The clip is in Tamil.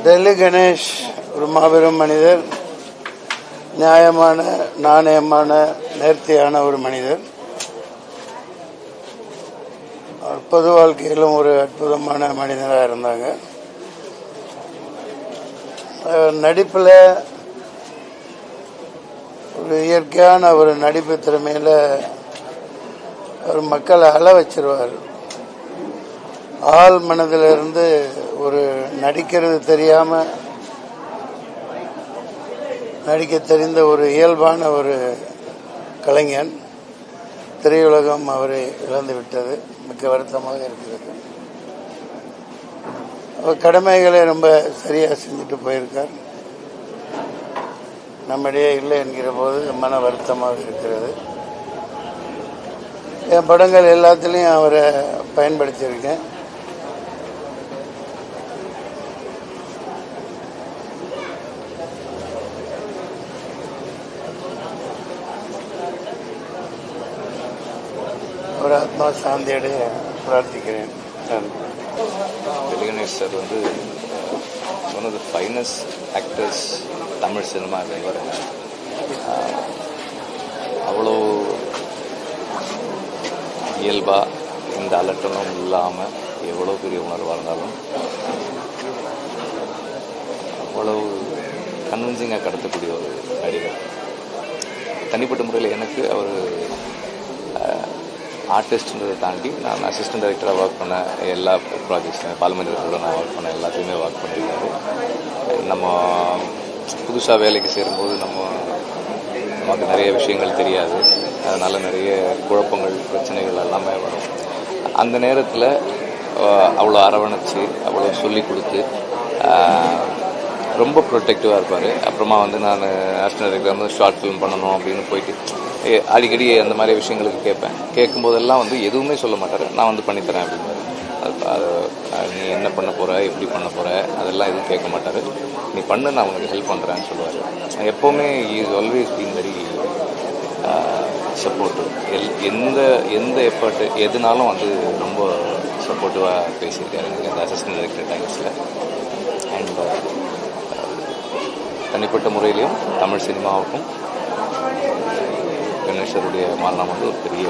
டெல்லி கணேஷ் ஒரு மாபெரும் மனிதர், நியாயமான, நாணயமான, நேர்த்தியான ஒரு மனிதர். பொது வாழ்க்கையிலும் ஒரு அற்புதமான மனிதராக இருந்தாங்க. நடிப்பில் ஒரு இயற்கையான ஒரு நடிப்பு திறமையில் ஒரு மக்களை அழ வச்சிருவார். ஆள் மனதிலிருந்து ஒரு நடிக்கிறது தெரியாமல் நடிக்க தெரிந்த ஒரு இயல்பான ஒரு கலைஞன். திரையுலகம் அவரை இழந்து விட்டது, மிக்க வருத்தமாக இருக்கிறது. அவர் கடமைகளை ரொம்ப சரியாக செஞ்சுட்டு போயிருக்கார். நம்மிடையே இல்லை என்கிற போது மன வருத்தமாக இருக்கிறது. என் படங்கள் எல்லாத்துலேயும் அவரை பயன்படுத்தியிருக்கேன். ஒரு ஆத்மா சாந்தியடைய பிரார்த்திக்கிறேன். டெல்லி கணேஷ் சார் வந்து one of the finest actors Tamil cinema இவர். அவ்வளோ இயல்பாக இந்த அலட்டணும் இல்லாமல் எவ்வளோ பெரிய உணர்வாக இருந்தாலும் அவ்வளவு கன்வின்சிங்காக கடத்தக்கூடிய ஒரு நடிகர். தனிப்பட்ட முறையில் எனக்கு அவர் ஆர்டிஸ்ட்ன்றதை தாண்டி நான் அசிஸ்டன்ட் டைரக்டராக ஒர்க் பண்ண எல்லா ப்ராஜெக்ட்ஸுமே, பாலுமந்திரத்தோட நான் ஒர்க் பண்ண எல்லாத்தையுமே ஒர்க் பண்ணியிருக்காரு. நம்ம புதுசாக வேலைக்கு சேரும்போது நமக்கு நிறைய விஷயங்கள் தெரியாது, அதனால் நிறைய குழப்பங்கள், பிரச்சனைகள் எல்லாமே வரும். அந்த நேரத்தில் அவ்வளோ அரவணைச்சு, அவ்வளோ சொல்லி கொடுத்து ரொம்ப ப்ரொடெக்டிவாக இருப்பார். அப்புறமா வந்து நான் அசிஸ்டன்ட் டைரக்டர் வந்து ஷார்ட் ஃபிலிம் பண்ணணும் அப்படின்னு போயிட்டு அடிக்கடி அந்த மாதிரி விஷயங்களுக்கு கேட்கும்போதெல்லாம் வந்து எதுவுமே சொல்ல மாட்டார். நான் வந்து பண்ணித்தரேன் அப்படின்பாரு. நீ என்ன பண்ண போகிற, எப்படி பண்ண போகிற, அதெல்லாம் எதுவும் கேட்க மாட்டார். நீ பண்ணு, நான் உனக்கு ஹெல்ப் பண்ணுறேன்னு சொல்லுவார். எப்போவுமே is always been very supportive. எந்த எஃபர்ட்டு எதுனாலும் வந்து ரொம்ப சப்போர்ட்டிவாக பேசியிருக்காரு எனக்கு அந்த அசிஸ்டன்ட் டைரக்டர் டைம்ஸில். அண்ட் தனிப்பட்ட முறையிலையும் தமிழ் சினிமாவுக்கும் கணேஷருடைய மரணம் வந்து ஒரு பெரிய